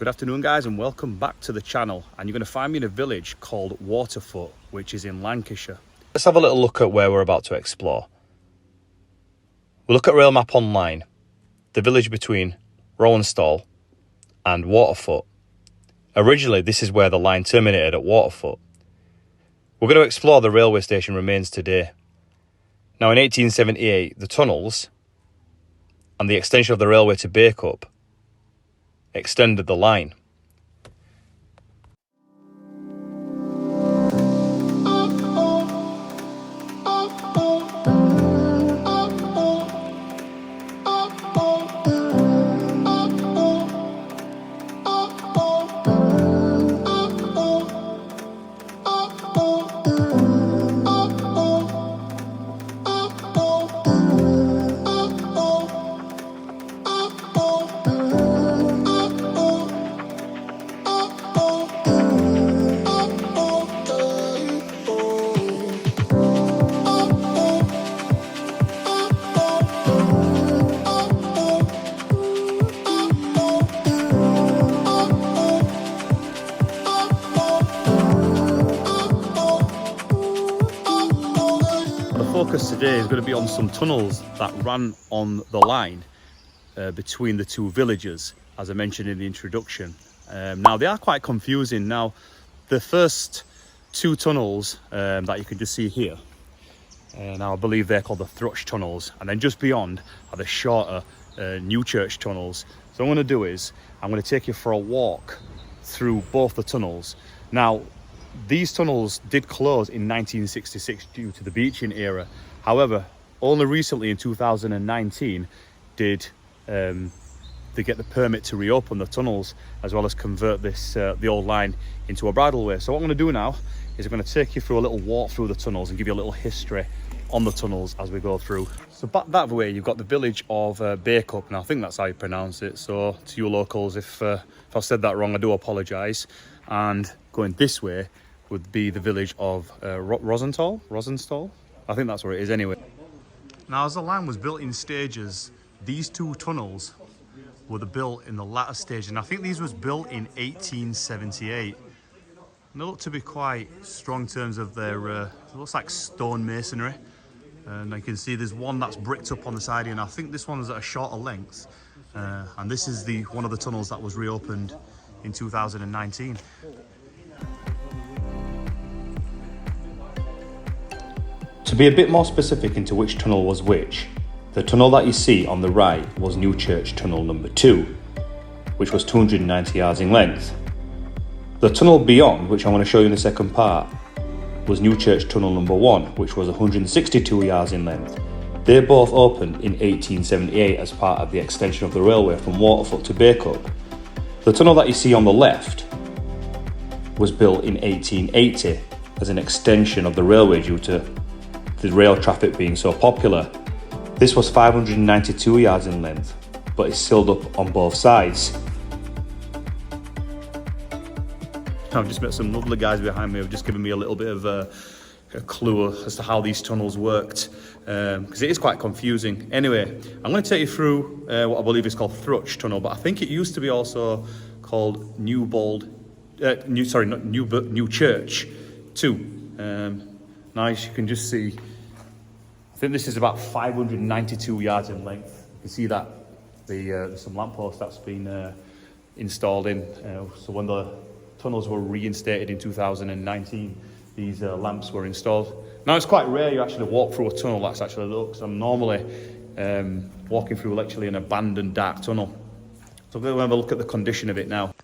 Good afternoon guys and welcome back to the channel, and you're going to find me in a village called Waterfoot, which is in Lancashire. Let's have a little look at where we're about to explore. We'll look at Rail Map Online, the village between Rawenstall and Waterfoot. Originally this is where the line terminated at Waterfoot. We're going to explore the railway station remains today. Now in 1878 the tunnels and the extension of the railway to Bacup extended the line. The focus today is going to be on some tunnels that ran on the line between the two villages, as I mentioned in the introduction. Now they are quite confusing. Now the first two tunnels that you can just see here, now I believe they're called the Thrutch tunnels, and then just beyond are the shorter Newchurch tunnels. So what I'm going to do is I'm going to take you for a walk through both the tunnels. Now these tunnels did close in 1966 due to the beaching era. However, only recently in 2019 did they get the permit to reopen the tunnels, as well as convert this the old line into a bridleway. So what I'm going to do now is I'm going to take you through a little walk through the tunnels and give you a little history on the tunnels as we go through. So back that way you've got the village of Bacup, and I think that's how you pronounce it. So to you locals, if I've said that wrong, I do apologise. And going this way would be the village of Rawenstall. I think that's where it is anyway. Now, as the line was built in stages, these two tunnels were built in the latter stage, and I think these was built in 1878. And they look to be quite strong in terms of their, it looks like stone masonry. And you can see there's one that's bricked up on the side here, and I think this one is at a shorter length. And this is one of the tunnels that was reopened in 2019. To be a bit more specific into which tunnel was which, the tunnel that you see on the right was Newchurch tunnel number 2, which was 290 yards in length. The tunnel beyond, which I'm going to show you in the second part, was Newchurch tunnel number 1, which was 162 yards in length. They both opened in 1878 as part of the extension of the railway from Waterfoot to Bacup. The tunnel that you see on the left was built in 1880 as an extension of the railway due to the rail traffic being so popular. This was 592 yards in length, but it's sealed up on both sides. I've just met some lovely guys behind me who've just given me a little bit of a clue as to how these tunnels worked, because it is quite confusing. Anyway, I'm going to take you through what I believe is called Thrutch tunnel, but I think it used to be also called Newchurch 2. Now as you can just see, I think this is about 592 yards in length. You can see that there's some lampposts that's been installed in. So when the tunnels were reinstated in 2019, these lamps were installed. Now it's quite rare you actually walk through a tunnel that's actually lit, because I'm normally walking through literally an abandoned dark tunnel. So we're going to have a look at the condition of it now.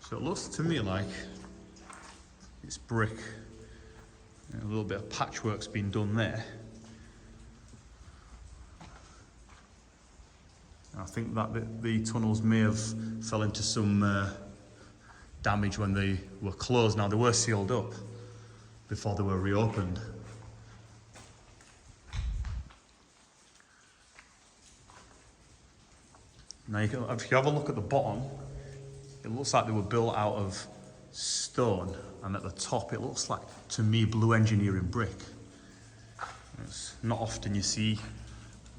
So it looks to me like it's brick. A little bit of patchwork's been done there. I think that the tunnels may have fell into some damage when they were closed. Now they were sealed up before they were reopened. Now if you have a look at the bottom, it looks like they were built out of stone, and at the top it looks like, to me, blue engineering brick. It's not often you see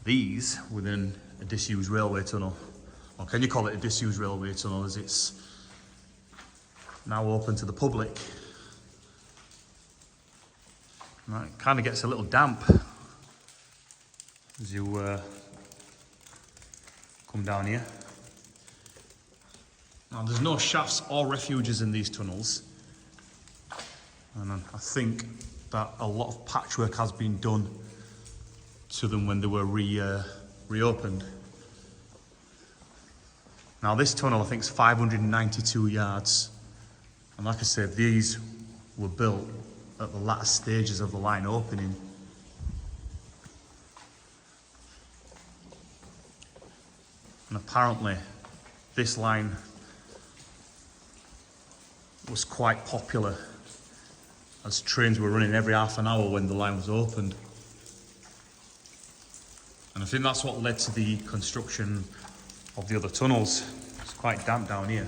these within a disused railway tunnel. Or can you call it a disused railway tunnel, as it's now open to the public. Right, it kind of gets a little damp as you come down here. Now there's no shafts or refuges in these tunnels, and I think that a lot of patchwork has been done to them when they were reopened. Now this tunnel I think is 592 yards, and like I said, these were built at the latter stages of the line opening. And apparently this line was quite popular, as trains were running every half an hour when the line was opened. And I think that's what led to the construction of the other tunnels. It's quite damp down here.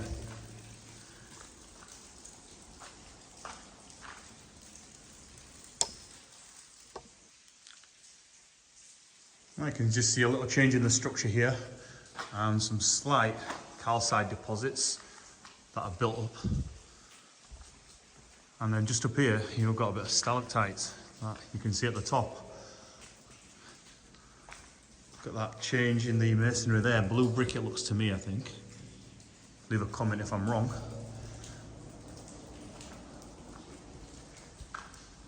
I can just see a little change in the structure here, and some slight calcite deposits that are built up. And then just up here, you've got a bit of stalactites that you can see at the top. Look at that change in the masonry there. Blue brick it looks to me, I think. Leave a comment if I'm wrong.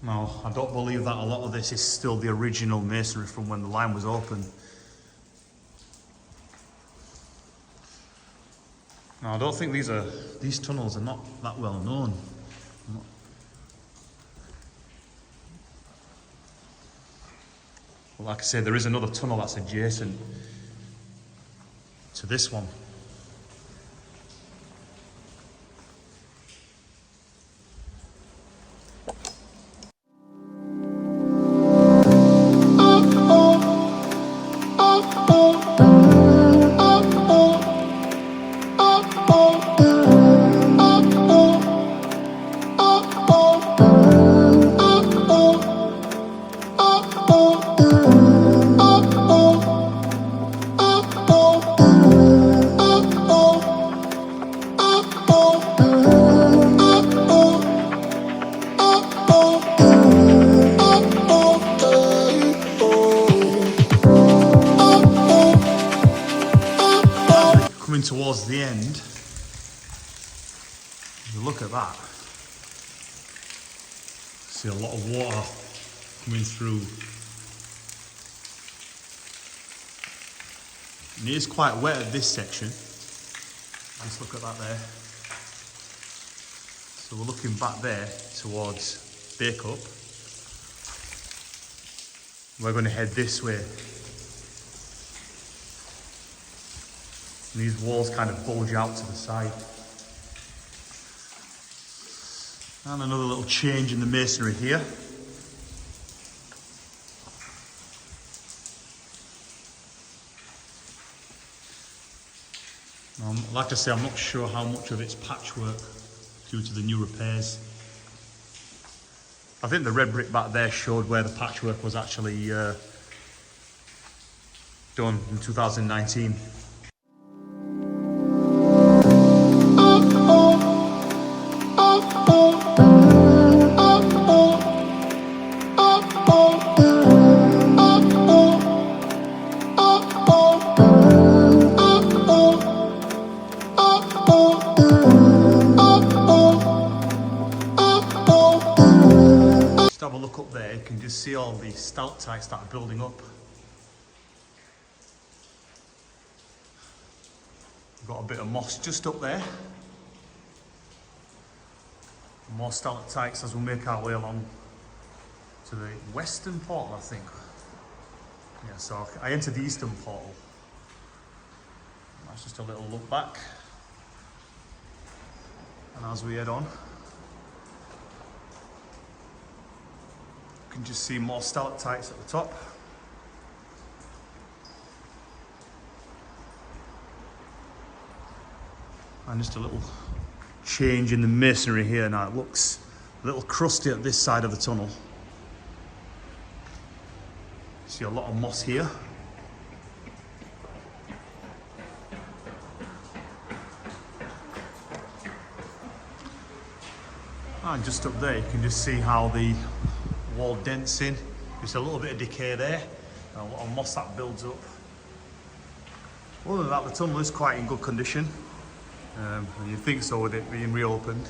Now, I don't believe that a lot of this is still the original masonry from when the line was open. Now, I don't think these tunnels are not that well known. Well, like I say, there is another tunnel that's adjacent to this one. Towards the end, if you look at that, see a lot of water coming through. And it is quite wet at this section. Just look at that there. So we're looking back there towards Bacup. We're going to head this way. And these walls kind of bulge out to the side. And another little change in the masonry here. Like I say, I'm not sure how much of it's patchwork due to the new repairs. I think the red brick back there showed where the patchwork was actually done in 2019. Have a look up there, you can just see all the stalactites that are building up. We've got a bit of moss just up there. More stalactites as we make our way along to the western portal, I think. Yeah, so I entered the eastern portal. That's just a little look back. And as we head on, you can just see more stalactites at the top. And just a little change in the masonry here now. It looks a little crusty at this side of the tunnel. See a lot of moss here. And just up there you can just see how the wall dents in. Just a little bit of decay there, and a lot of moss that builds up. Other than that, the tunnel is quite in good condition, and you'd think so with it being reopened.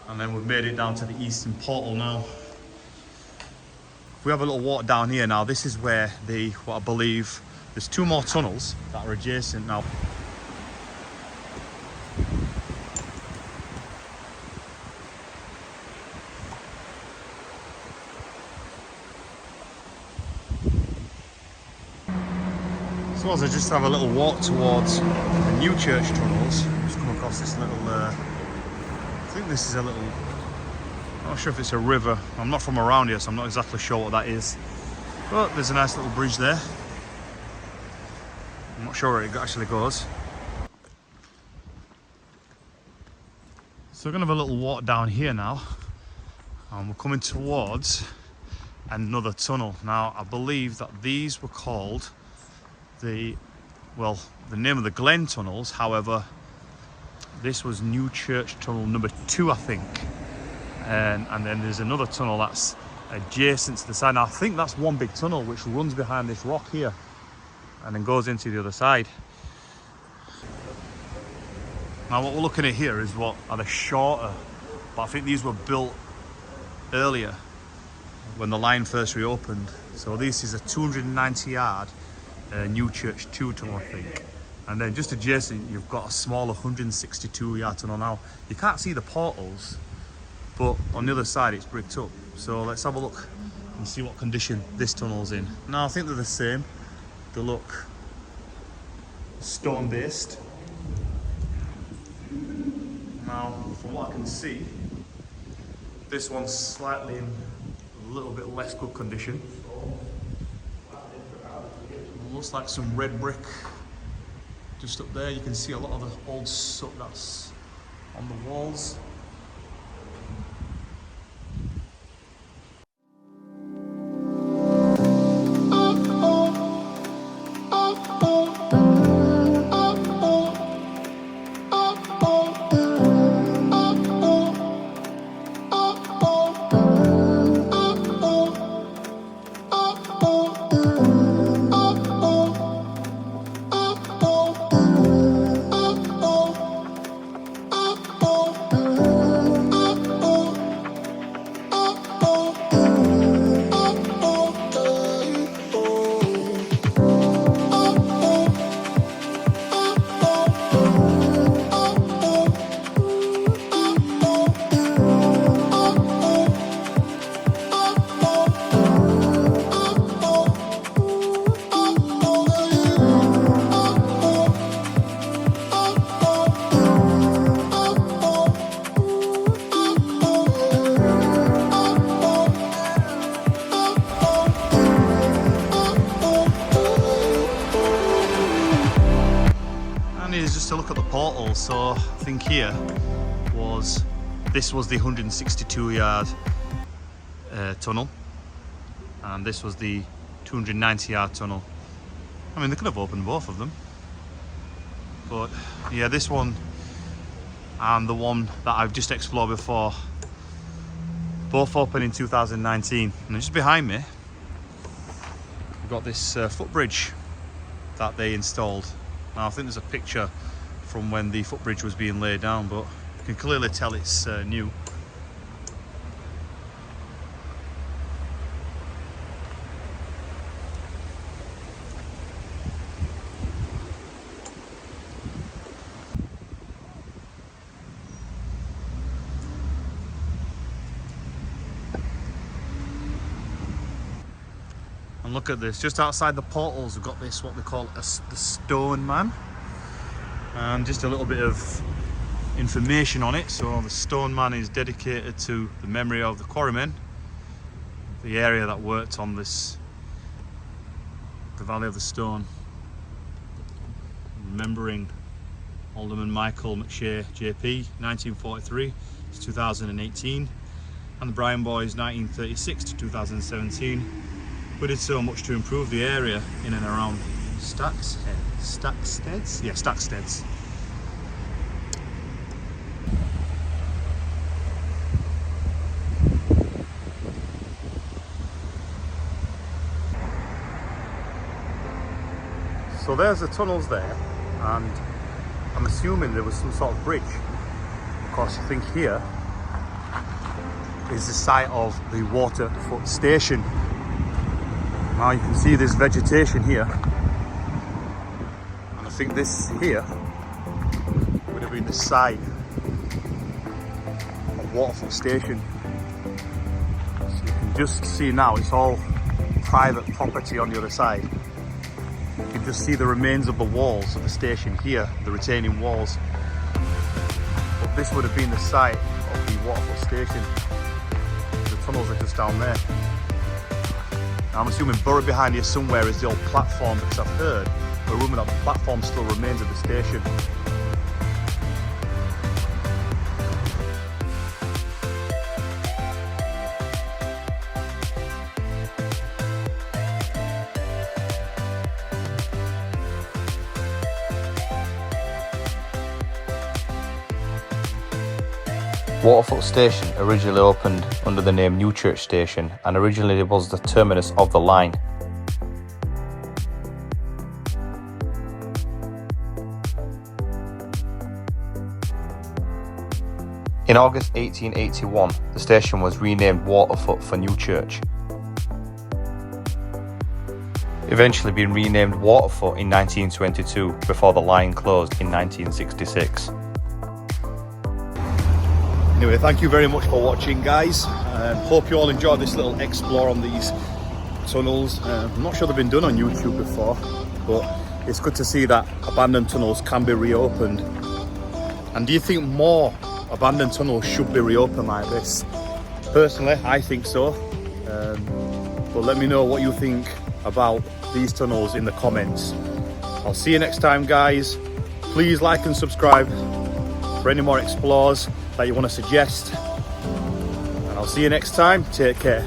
And then we've made it down to the eastern portal now. If we have a little walk down here now, this is where what I believe, there's 2 more tunnels that are adjacent now. So as I just have a little walk towards the Newchurch tunnels, just come across this little, I think this is a little, I'm not sure if it's a river. I'm not from around here, so I'm not exactly sure what that is. But there's a nice little bridge there. I'm not sure where it actually goes. So we're going to have a little walk down here now. And we're coming towards another tunnel. Now, I believe that these were called the name of the Glen tunnels. However, this was Newchurch tunnel number 2, I think. And then there's another tunnel that's adjacent to the side. Now, I think that's one big tunnel which runs behind this rock here and then goes into the other side. Now, what we're looking at here is what are the shorter, but I think these were built earlier when the line first reopened. So this is a 290 yard Newchurch 2 tunnel, I think. And then just adjacent, you've got a smaller 162 yard tunnel. Now, you can't see the portals, but on the other side it's bricked up. So let's have a look and see what condition this tunnel's in. Now, I think they're the same. They look stone based. Now, from what I can see, this one's slightly in a little bit less good condition. Looks like some red brick just up there. You can see a lot of the old soot that's on the walls. To look at the portal, so I think here this was the 162 yard tunnel, and this was the 290 yard tunnel. I mean, they could have opened both of them, but yeah, this one and the one that I've just explored before both opened in 2019. And just behind me we've got this footbridge that they installed. Now, I think there's a picture from when the footbridge was being laid down, but you can clearly tell it's new. And look at this, just outside the portals we've got this, what they call the Stone Man. And just a little bit of information on it. So the Stone Man is dedicated to the memory of the Quarrymen, the area that worked on the Valley of the Stone, remembering Alderman Michael McShay JP 1943 to 2018, and the Bryan Boys 1936 to 2017. We did so much to improve the area in and around Stacksteads? Yeah, Stacksteads. So there's the tunnels there, and I'm assuming there was some sort of bridge. Of course, I think here is the site of the Waterfoot station. Now you can see this vegetation here, and I think this here would have been the site of Waterfoot station. So you can just see now it's all private property on the other side. You can just see the remains of the walls of the station here, the retaining walls. But this would have been the site of the Waterfoot station. The tunnels are just down there. Now I'm assuming buried behind here somewhere is the old platform, because I've heard a rumour that the platform still remains at the station. Waterfoot Station originally opened under the name Newchurch Station and originally was the terminus of the line. In August 1881, the station was renamed Waterfoot for Newchurch, eventually being renamed Waterfoot in 1922 before the line closed in 1966. Anyway, thank you very much for watching, guys. Hope you all enjoyed this little explore on these tunnels. I'm not sure they've been done on YouTube before, but it's good to see that abandoned tunnels can be reopened. And do you think more abandoned tunnels should be reopened like this? Personally, I think so. But let me know what you think about these tunnels in the comments. I'll see you next time, guys. Please like and subscribe for any more explores that you want to suggest, and I'll see you next time. Take care.